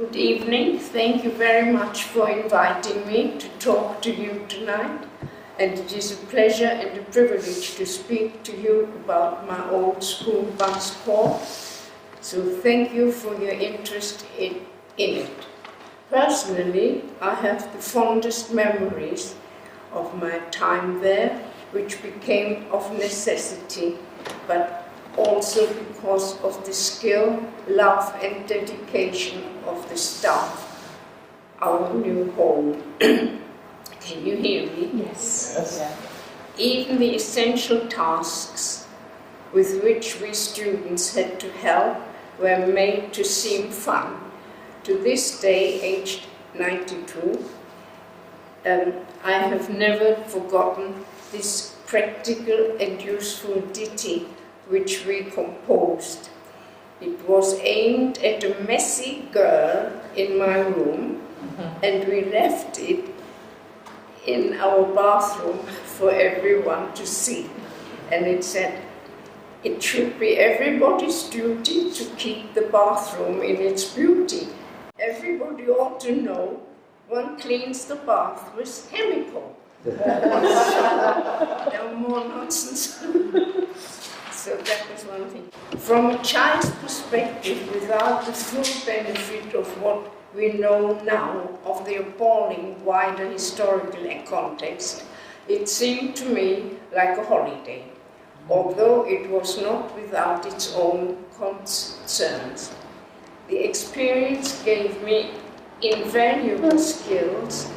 Good evening. Thank you very much for inviting me to talk to you tonight. And it is a pleasure and a privilege to speak to you about my old school bus corps. So thank you for your interest in it. Personally, I have the fondest memories of my time there, which became of necessity, but also because of the skill, love and dedication of the staff, our new home. Can you hear me? Yes. Yeah. Even the essential tasks with which we students had to help were made to seem fun. To this day, aged 92, I have never forgotten this practical and useful ditty which we composed. It was aimed at a messy girl in my room, and we left it in our bathroom for everyone to see. And it said, "It should be everybody's duty to keep the bathroom in its beauty. Everybody ought to know one cleans the bath with chemical." No more nonsense. So that was one thing. From a child's perspective, without the full benefit of what we know now of the appalling wider historical context, it seemed to me like a holiday, although it was not without its own concerns. The experience gave me invaluable skills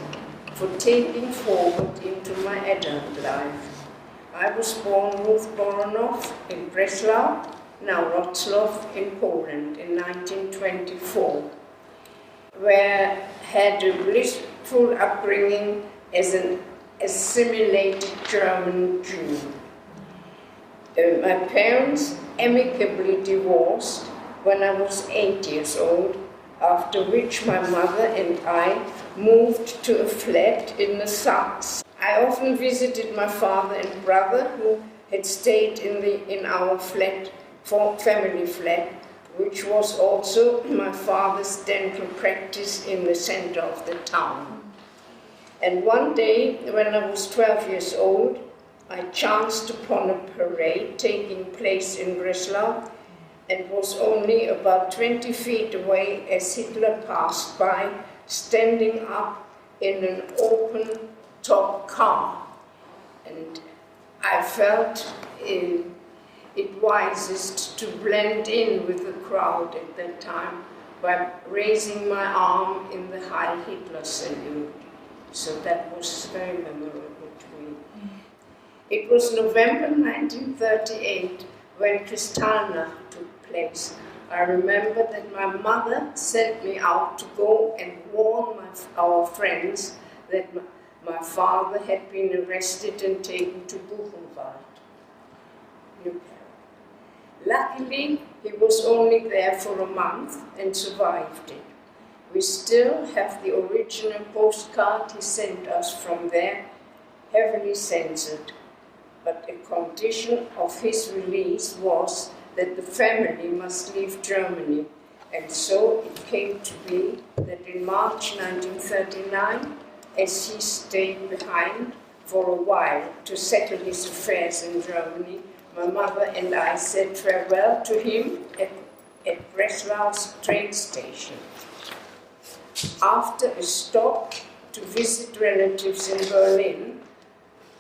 for taking forward into my adult life. I was born Ruth Boronow in Breslau, now Wrocław in Poland in 1924, where I had a blissful upbringing as an assimilated German Jew. My parents amicably divorced when I was 8 years old, after which my mother and I moved to a flat in the south. I often visited my father and brother, who had stayed in our flat, family flat, which was also my father's dental practice in the center of the town. And one day, when I was 12 years old, I chanced upon a parade taking place in Breslau, and was only about 20 feet away as Hitler passed by, standing up in an open-top car. And I felt it wisest to blend in with the crowd at that time by raising my arm in the Heil Hitler salute. So that was very memorable to me. It was November 1938 when Kristallnacht took place. I remember that my mother sent me out to go and warn our friends that my father had been arrested and taken to Buchenwald. Luckily, he was only there for a month and survived it. We still have the original postcard he sent us from there, heavily censored. But a condition of his release was that the family must leave Germany, and so it came to be that in March 1939, as he stayed behind for a while to settle his affairs in Germany, my mother and I said farewell to him at Breslau's train station. After a stop to visit relatives in Berlin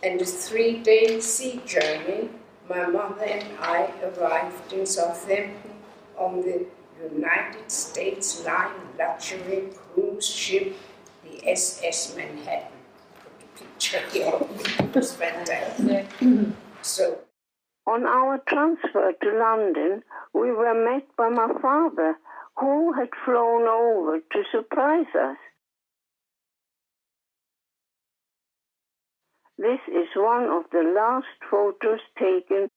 and a 3-day sea journey, my mother and I arrived in Southampton on the United States Line luxury cruise ship, the SS Manhattan. Put a picture here. It was fantastic. So, on our transfer to London, we were met by my father, who had flown over to surprise us. This is one of the last photos taken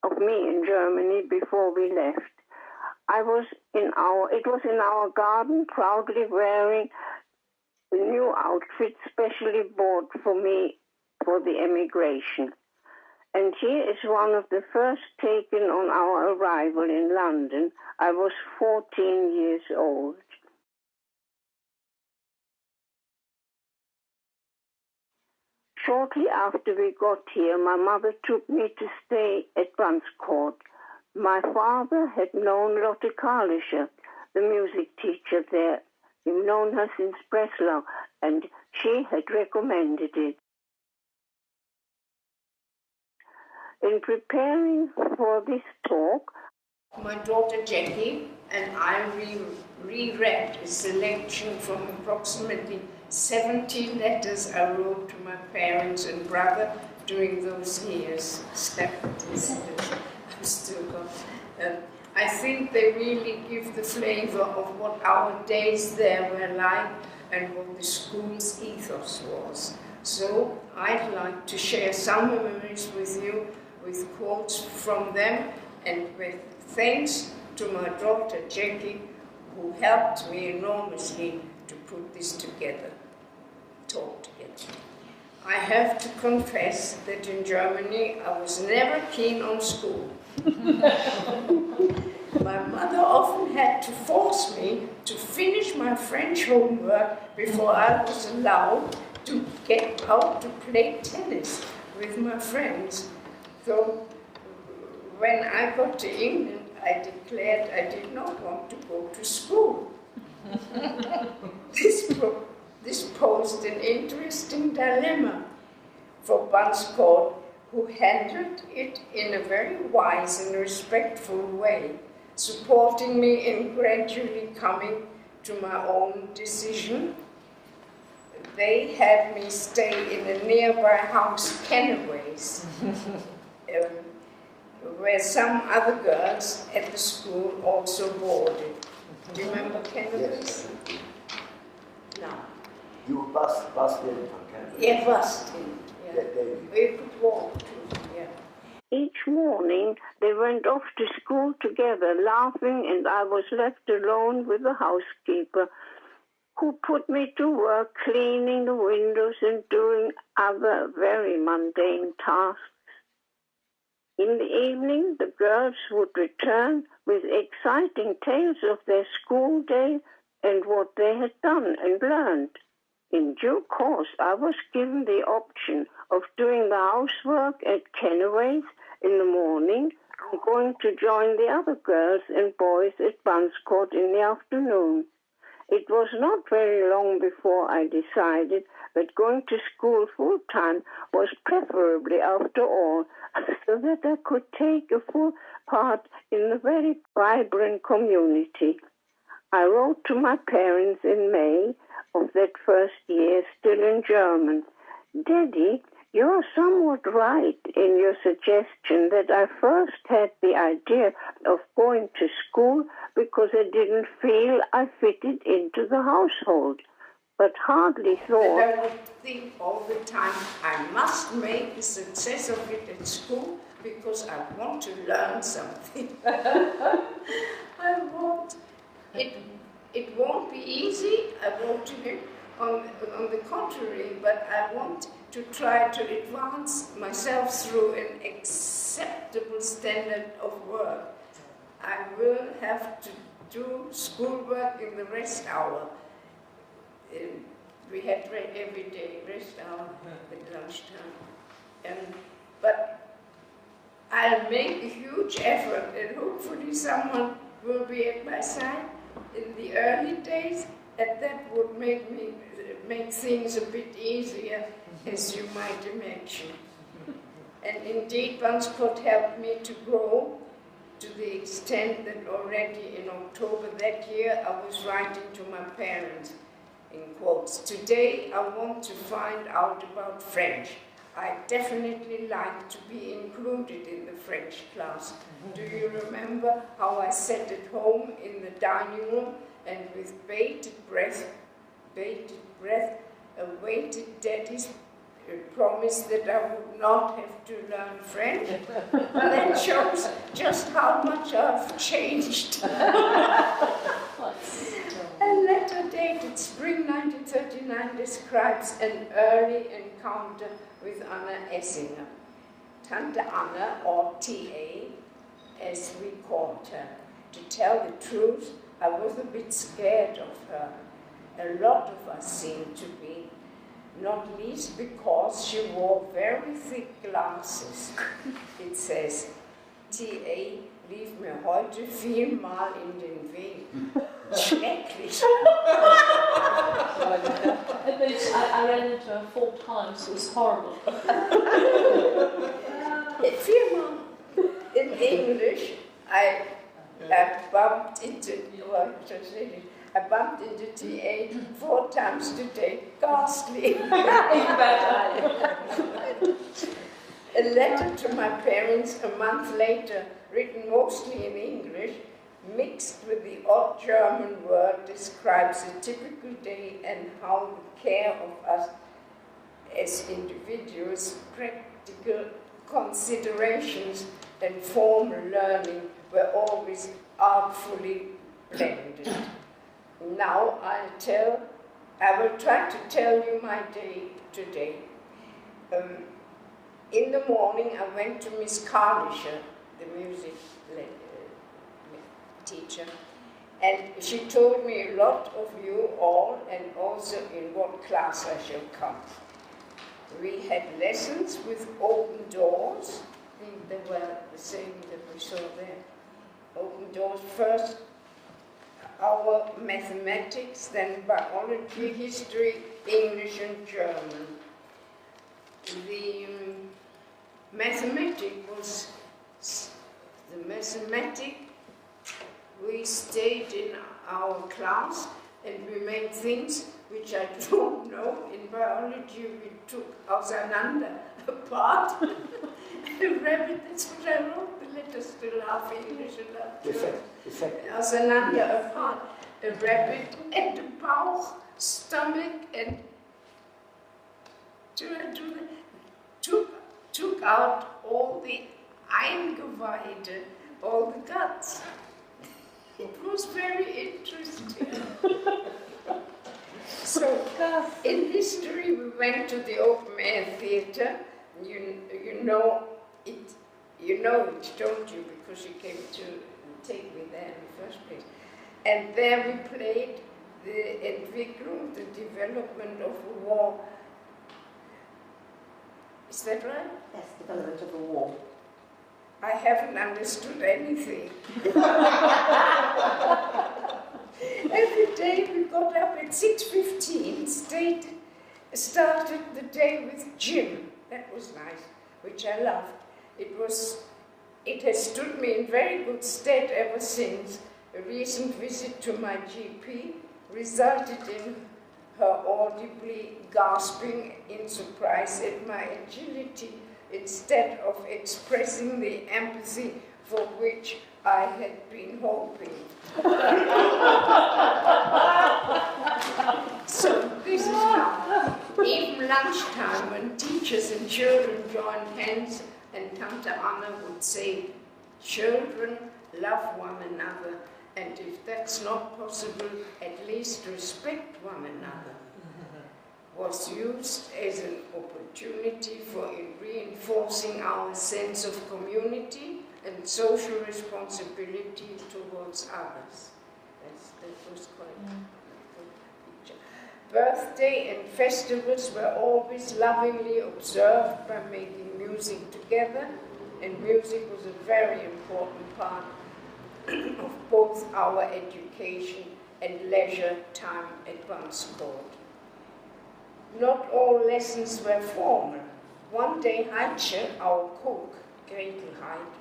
of me in Germany before we left. It was in our garden, proudly wearing the new outfit specially bought for me for the emigration. And here is one of the first taken on our arrival in London. I was 14 years old. Shortly after we got here, my mother took me to stay at Bunscourt. My father had known Lotte Karlischer, the music teacher there. He'd known her since Breslau, and she had recommended it. In preparing for this talk, my daughter Jackie and I reread a selection from approximately 70 letters I wrote to my parents and brother during those years. I'm still gone. I think they really give the flavor of what our days there were like and what the school's ethos was. So I'd like to share some memories with you with quotes from them and with thanks to my daughter Jackie, who helped me enormously to put this together, talk together. I have to confess that in Germany I was never keen on school. My mother often had to force me to finish my French homework before I was allowed to get out to play tennis with my friends. So when I got to England, I declared I did not want to go to school. This posed an interesting dilemma for Bunscourt, who handled it in a very wise and respectful way, supporting me in gradually coming to my own decision. They had me stay in a nearby house, Kenneways, where some other girls at the school also boarded. Do you remember Kenneways? Yes. No. You bust in from Kenneways? Yeah, busting. Yeah. We could walk too, yeah. Each morning they went off to school together, laughing, and I was left alone with the housekeeper, who put me to work cleaning the windows and doing other very mundane tasks. In the evening, the girls would return with exciting tales of their school day and what they had done and learned. In due course, I was given the option of doing the housework at Kenneways in the morning and going to join the other girls and boys at Bunscourt in the afternoon. It was not very long before I decided that going to school full-time was preferably after all, so that I could take a full part in the very vibrant community. I wrote to my parents in May of that first year, still in German. Daddy, you are somewhat right in your suggestion that I first had the idea of going to school because I didn't feel I fitted into the household, but hardly thought... And I would think all the time, I must make a success of it at school because I want to learn something. It won't be easy, I won't do it on the contrary, but I want to try to advance myself through an acceptable standard of work. I will have to do schoolwork in the rest hour. We had every day rest hour at lunchtime. But I'll make a huge effort and hopefully someone will be at my side in the early days, and that would make things a bit easier, as you might imagine. And indeed, Bunscourt helped me to grow to the extent that already in October that year I was writing to my parents, in quotes, "Today I want to find out about French. I definitely like to be included in the French class. Do you remember how I sat at home in the dining room and with bated breath, awaited Daddy's promise that I would not have to learn French? That shows just how much I've changed." A letter dated spring 1939 describes an early encounter with Anna Essinger. Tante Anna, or T.A., as we called her. To tell the truth, I was a bit scared of her. A lot of us seemed to be. not least because she wore very thick glasses. It says, TA, lief mir heute viermal in den Weg. Schrecklich. At least I ran into her 4 times, it was horrible. Viermal. In English, I bumped into TA 4 times today. Ghastly. A letter to my parents a month later, written mostly in English, mixed with the odd German word, describes a typical day and how the care of us as individuals, practical considerations and formal learning were always artfully blended. Now I will try to tell you my day today. In the morning I went to Miss Kardischer, the music teacher, and she told me a lot of you all and also in what class I shall come. We had lessons with open doors. They were the same that we saw there. Open doors first, our mathematics, then biology, history, English and German. The mathematic, we stayed in our class and we made things which I don't know. In biology we took auseinander, apart. A rabbit, that's what I wrote, the letters still half English and half German. Auseinander, apart. A rabbit and a Bauch, stomach and took out all the Eingeweide, all the guts. It was very interesting. So, in history, we went to the open-air theatre. You know it, don't you? Because you came to take me there in the first place. And there we played the Entwicklung, the development of a war. Is that right? Yes, development of a war. I haven't understood anything. Every day we got up at 6:15, started the day with gym. That was nice, which I loved. It has stood me in very good stead ever since. A recent visit to my GP resulted in her audibly gasping in surprise at my agility instead of expressing the empathy for which I had been hoping. So this is now. Even lunchtime, when teachers and children joined hands, and Tante Anna would say, children, love one another, and if that's not possible, at least respect one another, was used as an opportunity for reinforcing our sense of community and social responsibility towards others. That was quite a good picture. Birthday and festivals were always lovingly observed by making music together, and music was a very important part of both our education and leisure time at Buns Court. Not all lessons were formal. One day Heintje, our cook, Gretel Heid,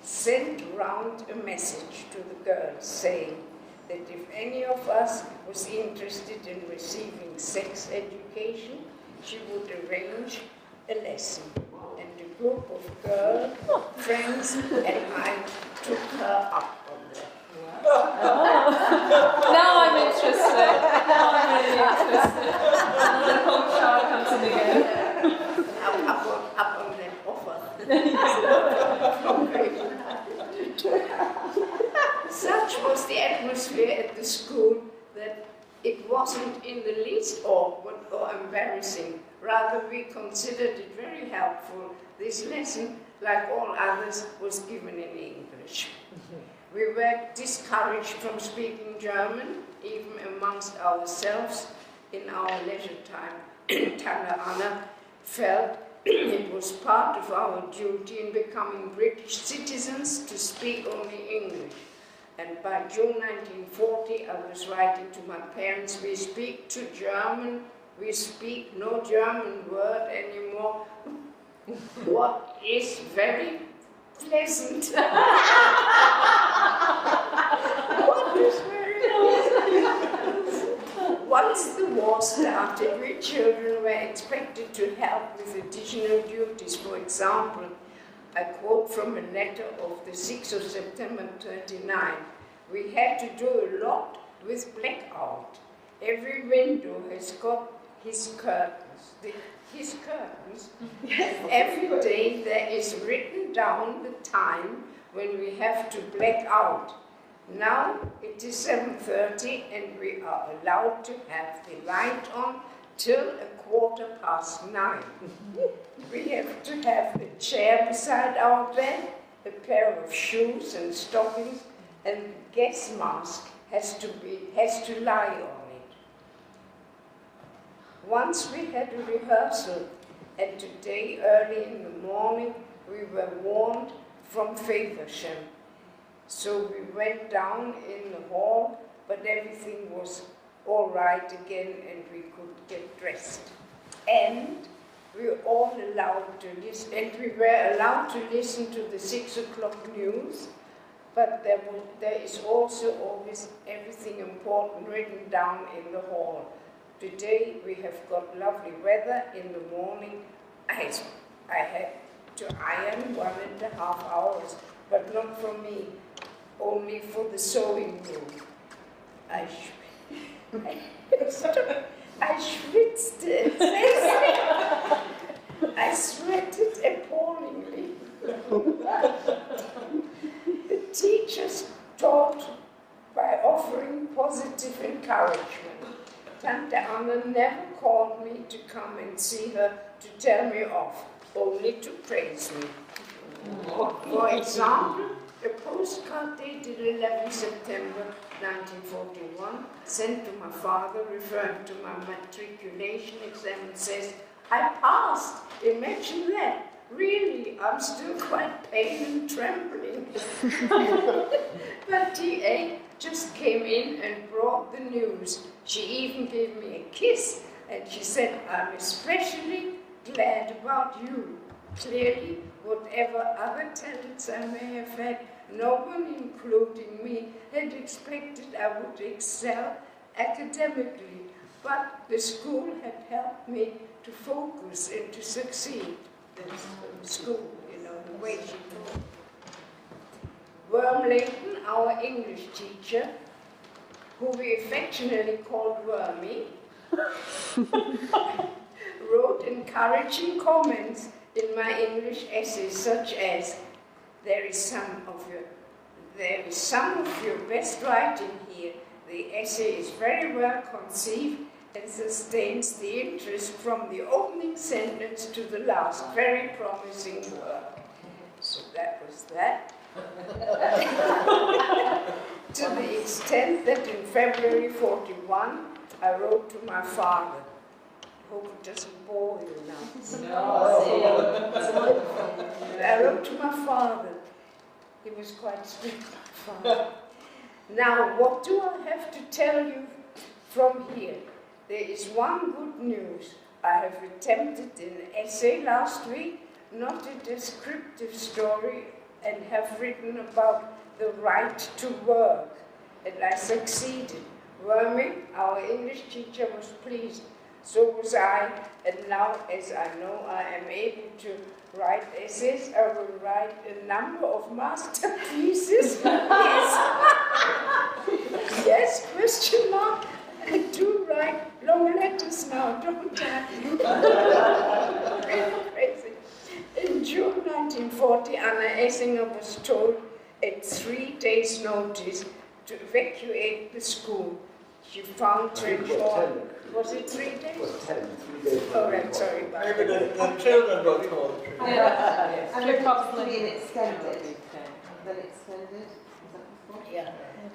sent round a message to the girls saying that if any of us was interested in receiving sex education, she would arrange a lesson. And a group of girl friends and I took her up on that. Now I'm interested. Now I'm really interested. The cold shower comes in again. Up on that offer. Such was the atmosphere at the school that it wasn't in the least awkward or embarrassing. Rather, we considered it very helpful. This lesson, like all others, was given in English. We were discouraged from speaking German, even amongst ourselves, in our leisure time, Tana Anna felt it was part of our duty in becoming British citizens to speak only English. And by June 1940, I was writing to my parents, we speak to German, we speak no German word anymore. What is very pleasant. What is very pleasant. Once the war started, we children were expected to help with additional duties. For example, I quote from a letter of the 6th of September 1939. We had to do a lot with blackout. Every window has got his curtains. His curtains. And every day there is written down the time when we have to black out. Now it is 7:30 and we are allowed to have the light on till 9:15. We have to have a chair beside our bed, a pair of shoes and stockings, and the gas mask has to lie on it. Once we had a rehearsal, and today early in the morning we were warned from Faversham. So we went down in the hall, but everything was all right again and we could get dressed. And we were all allowed to listen, and we were allowed to listen to the 6 o'clock news, but there is also always everything important written down in the hall. Today we have got lovely weather in the morning. I had to iron 1.5 hours, but not for me, only for the sewing room. I schwitzed it. I sweated appallingly. The teachers taught by offering positive encouragement. Tante Anna never called me to come and see her to tell me off, only to praise me. For example, a postcard dated 11 September 1941, sent to my father, referring to my matriculation exam, says, I passed. Imagine that. Really, I'm still quite pale and trembling. But TA just came in and brought the news. She even gave me a kiss, and she said, I'm especially glad about you. Clearly, whatever other talents I may have had, no one, including me, had expected I would excel academically, but the school had helped me to focus and to succeed. The school, you know, the way she taught. Wormleighton, our English teacher, who we affectionately called Wormy, wrote encouraging comments in my English essays, such as, there is some of your best writing here. The essay is very well conceived and sustains the interest from the opening sentence to the last. Very promising work. So that was that. To the extent that in February 41, I wrote to my father. I hope it doesn't bore you now. No. I wrote to my father. He was quite strict, my father. Now, what do I have to tell you from here? There is one good news. I have attempted an essay last week, not a descriptive story, and have written about the right to work. And I succeeded. Wormy, our English teacher, was pleased. So was I, and now, as I know I am able to write essays, I will write a number of masterpieces. Yes, question mark. I do write long letters now, don't I? Really crazy. In June 1940, Anna Essinger was told at 3 days' notice to evacuate the school. She found transport. Was it 3 days? It was 10, 3 days. Oh, right, sorry about Maybe that. the children got told. And it's possibly been extended. Then extended. Is that before? Yeah.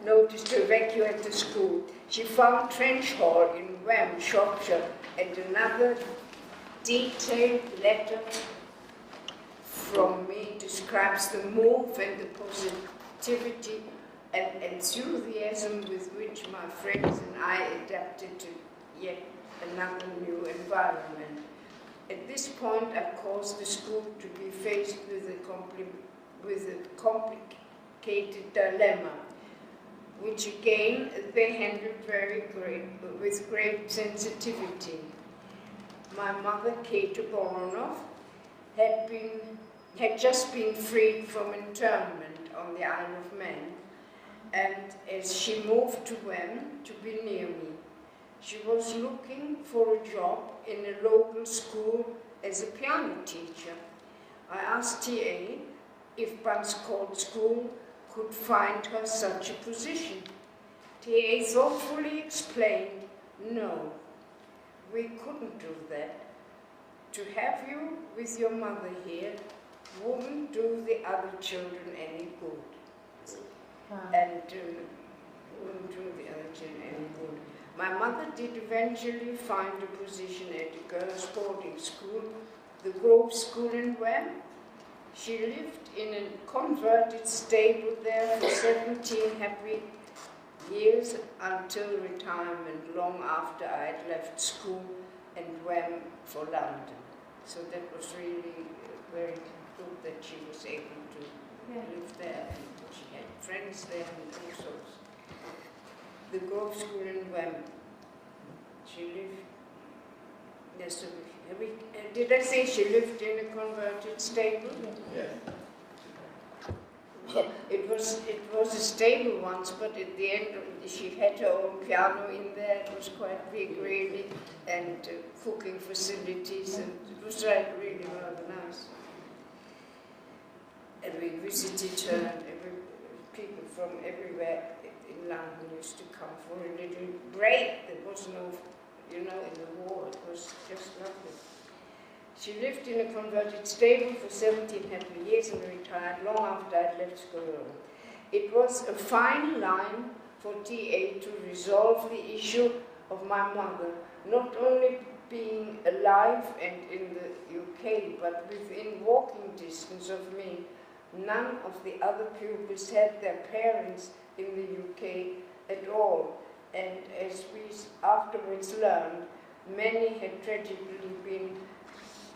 noticed to evacuate the school. She found Trench Hall in Wem, Shropshire, and another detailed letter from me describes the move and the positivity and enthusiasm with which my friends and I adapted to yet another new environment. At this point, I caused the school to be faced with a complicated dilemma, which again they handled with great sensitivity. My mother, Kate Boronow, had just been freed from internment on the Isle of Man, and as she moved to Wem to be near me, she was looking for a job in a local school as a piano teacher. I asked TA if Banscourt School could find her such a position. TA thoughtfully explained, no, we couldn't do that. To have you with your mother here wouldn't do the other children any good. Wouldn't do the other children any good. My mother did eventually find a position at a girls' boarding school, the Grove School in Wem. She lived in a converted stable there for 17 happy years until retirement, long after I had left school and went for London. So that was really very good that she was able to live there, and she had friends there and all sorts. The Grove School in Wem. She lived. Yes, so did I say she lived in a converted stable? Yeah. It was a stable once, but at the end she had her own piano in there. It was quite big, really, and cooking facilities, and it was really rather nice. And we visited her, and people from everywhere in London used to come for a little break. There was no, in the war, it was just lovely. She lived in a converted stable for 17 happy years and retired long after I'd left school. It was a fine line for TA to resolve the issue of my mother, not only being alive and in the UK, but within walking distance of me. None of the other pupils had their parents in the UK at all, and as we afterwards learned, many had tragically been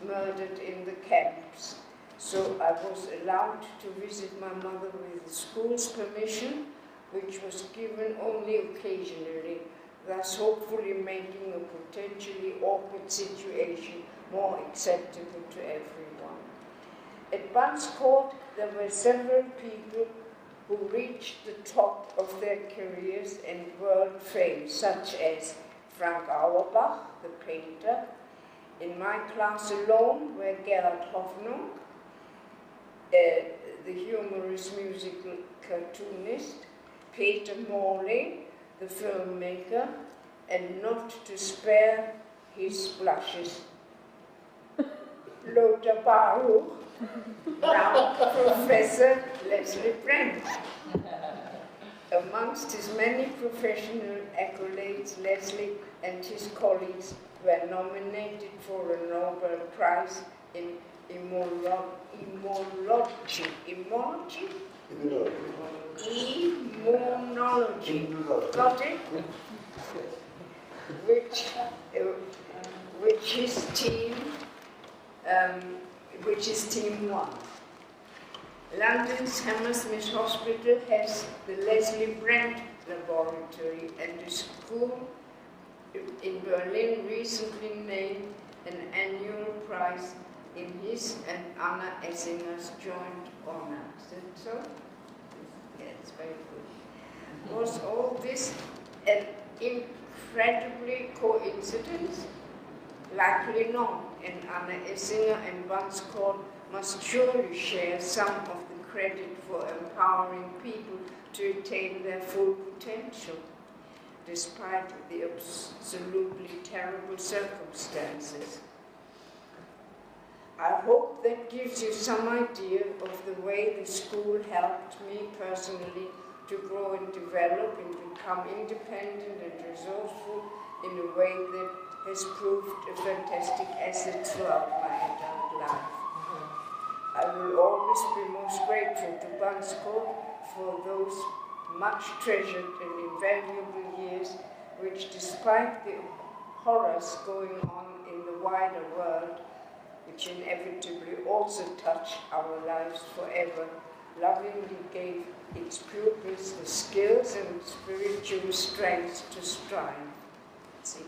murdered in the camps. So I was allowed to visit my mother with the school's permission, which was given only occasionally, thus hopefully making a potentially awkward situation more acceptable to everyone. At Banscourt, there were several people who reached the top of their careers and world fame, such as Frank Auerbach, the painter. In my class alone were Gerhard Hoffnung, the humorous musical cartoonist, Peter Morley, the filmmaker, and not to spare his blushes, Lothar Baruch, now Professor Leslie Brent. Amongst his many professional accolades, Leslie and his colleagues were nominated for a Nobel Prize in immunology. Got it? Which his team won. London's Hammersmith Hospital has the Leslie Brent Laboratory, and the school in Berlin recently named an annual prize in his and Anna Essinger's joint honor. Is that so? Yeah, it's very good. Was all this an incredibly coincidence? Likely not, and Anna Essinger and Banscourt must surely share some of the credit for empowering people to attain their full potential, despite the absolutely terrible circumstances. I hope that gives you some idea of the way the school helped me personally to grow and develop and become independent and resourceful in a way that has proved a fantastic asset throughout my adult life. I will always be most grateful to Bansko for those much treasured and invaluable years which, despite the horrors going on in the wider world, which inevitably also touch our lives forever, lovingly gave its pupils the skills and spiritual strength to strive. See.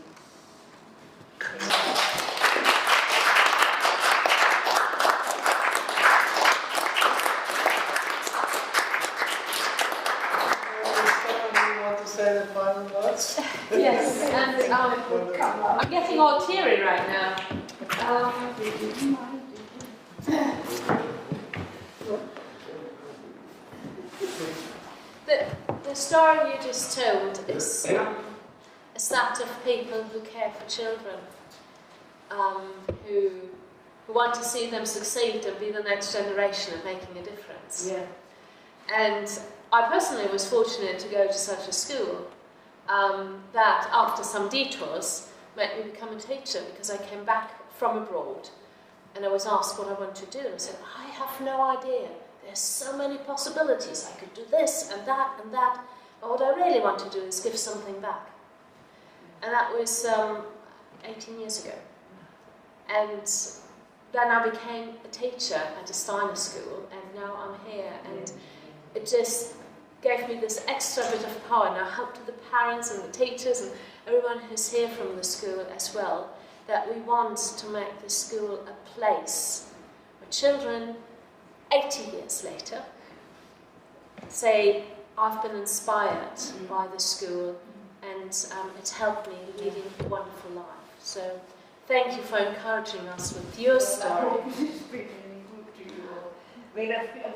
Say the final words? Yes, and I'm getting all teary right now. The story you just told is that of people who care for children, who want to see them succeed and be the next generation and making a difference. Yeah. And I personally was fortunate to go to such a school that, after some detours, made me become a teacher, because I came back from abroad and I was asked what I wanted to do, and I said, I have no idea. There's so many possibilities. I could do this and that and that, but what I really want to do is give something back. And that was 18 years ago. And then I became a teacher at a Steiner school, and now I'm here, and it just gave me this extra bit of power. And I hope to the parents and the teachers and everyone who's here from the school as well, that we want to make the school a place where children 80 years later say, I've been inspired by the school, and it's helped me leading a wonderful life. So thank you for encouraging us with your story. Well,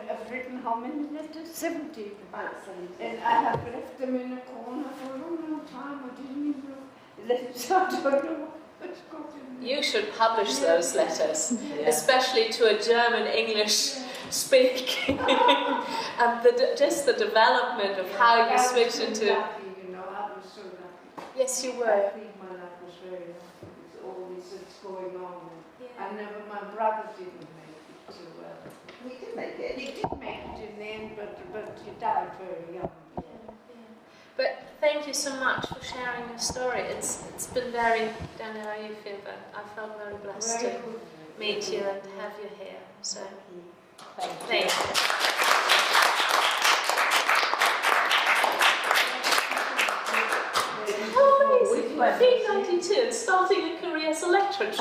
I've written how many letters? 70. About 70. And I have left them in a corner for a long, long time. I didn't even know the letters. I don't know what's got in there. You should publish those letters, especially to a German English speaking, and just the development of how you switch into. Lucky, you know, I was so lucky. Yes, you I were. think my life was very lucky with all this that's going on. My brother didn't make it so well. We did make it. He did make it in the end, but he died very young. But thank you so much for sharing your story. It's been very, I don't know how you feel, but I felt very blessed Very to good. meet you and have you here. So Thank you. thank you. Oh, amazing. Being 92 and starting a career as a lecturer.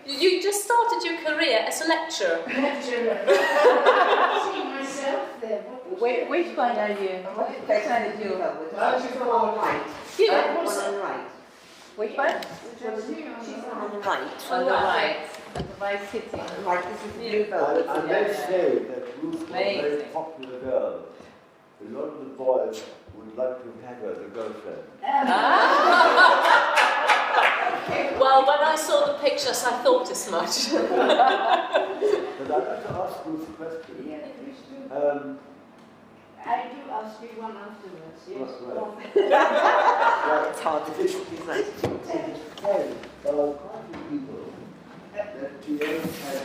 You just started your career as a lecturer. Lecturer. I see myself there. Which one are you? Which one did you go with? She's on the right. You? One on the right. Which one? She's On the right. On the right. On the right sitting. Right, this is the blue velvet. I may say that Ruth was a very popular girl. A lot of the boys would like to have her as a girlfriend. Well, when I saw the pictures, I thought as much. But I'd like to ask Ruth a question. Yeah, please do. I do ask you one afterwards, yes. Right. It's hard to do these nights. There are quite a few people that TA had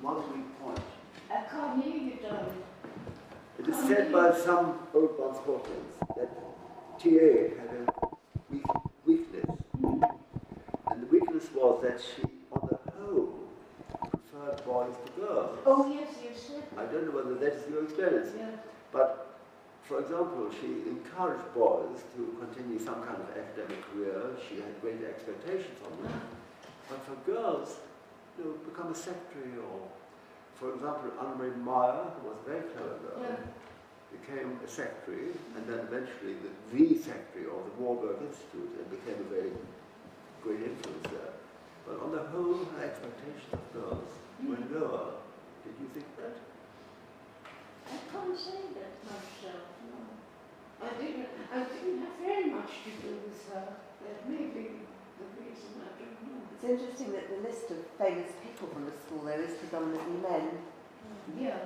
one weak point. I can't hear you, darling. It is said by some old Banscotians that TA had a weakness. And the weakness was that she, on the whole, preferred boys to girls. Oh, yes, you said. I don't know whether that is your experience. Yeah. But, for example, she encouraged boys to continue some kind of academic career. She had great expectations on them. But for girls, become a secretary, or, for example, Annemarie Meyer, who was a very clever girl, became a secretary, and then eventually the secretary of the Warburg Institute, and became a very great influence there. But on the whole, her expectations of girls were lower. Did you think that? I can't say that myself, no. I didn't have very much to do with her. That may be the reason, I don't know. It's interesting that the list of famous people from the school there is predominantly men. Yeah.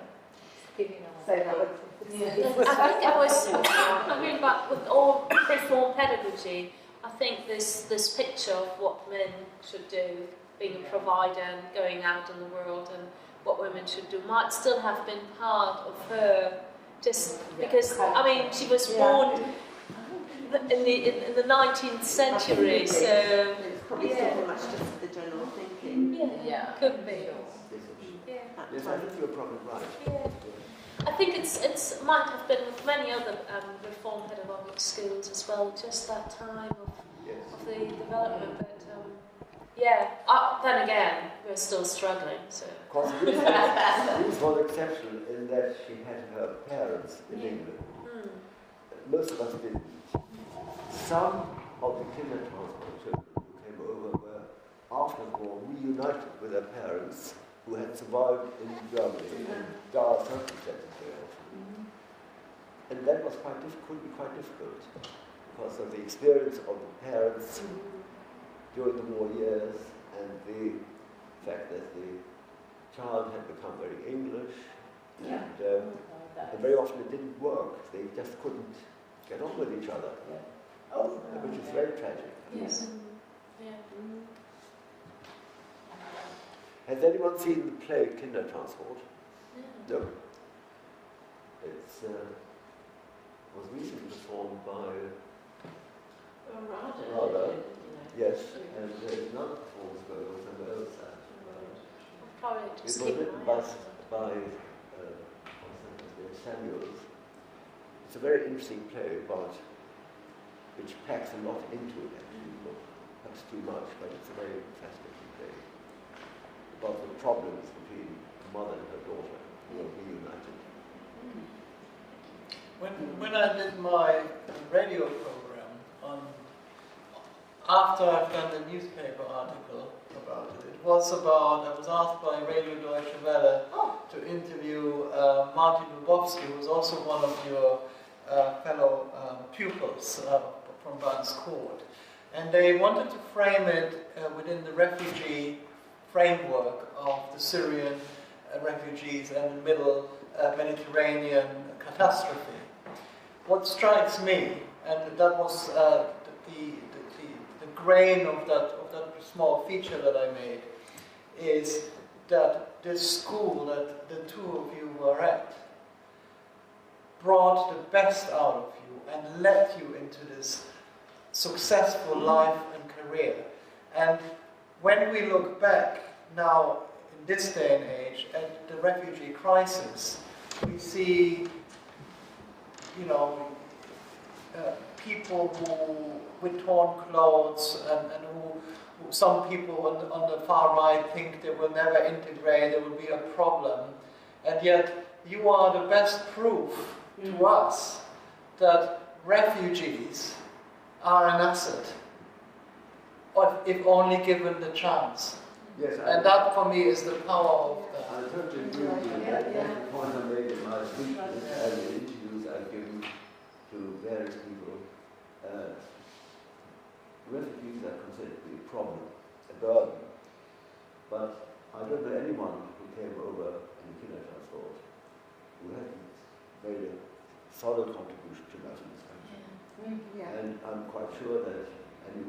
So that would, I think it was, I mean, but with all reform pedagogy, I think this picture of what men should do, being a provider and going out in the world, and what women should do, might still have been part of her, just because, I mean, she was born in the 19th century, so... It's probably still much just the general thinking. Yeah, could be. Yeah. Yes, I think you're probably right. Yeah. I think it's might have been with many other reform pedagogic schools as well, just that time of the development. But then again, we're still struggling. So. Of course, Ruth was exceptional in that she had her parents in England. Most of us didn't. Some of the kindergarten children who came over were, after the war, reunited with their parents, who had survived in Germany in dire circumstances very often. And that was could be quite difficult because of the experience of the parents during the war years and the fact that the child had become very English and very often it didn't work. They just couldn't get on with each other, which is very tragic. Yes. Has anyone seen the play Kindertransport? No. It was recently performed by Boronow. Yes, and there's another performance going on somewhere else. It was written by Samuels. It's a very interesting play about which packs a lot into it actually, not perhaps too much, but it's a very fascinating play about the problems between a mother and her daughter who are reunited. When I did my radio program, after I've done the newspaper article about it, I was asked by Radio Deutsche Welle to interview Martin Lubowski, who was also one of your fellow pupils from Barnes Court. And they wanted to frame it within the refugee framework of the Syrian refugees and the middle Mediterranean catastrophe. What strikes me, and that was the grain of that small feature that I made, is that this school that the two of you were at brought the best out of you and led you into this successful life and career. And when we look back now in this day and age at the refugee crisis, we see, people who with torn clothes and who some people on the far right think they will never integrate, there will be a problem. And yet you are the best proof to us that refugees are an asset, if only given the chance. Yes, and that for me is the power of that. I totally agree with you. That's the point I made in my speech and the interviews I've given to various people. Refugees are considered to be a problem, a burden. But I don't know anyone who came over in the Kindertransport who hasn't made a solid contribution to that in this country. And I'm quite sure that any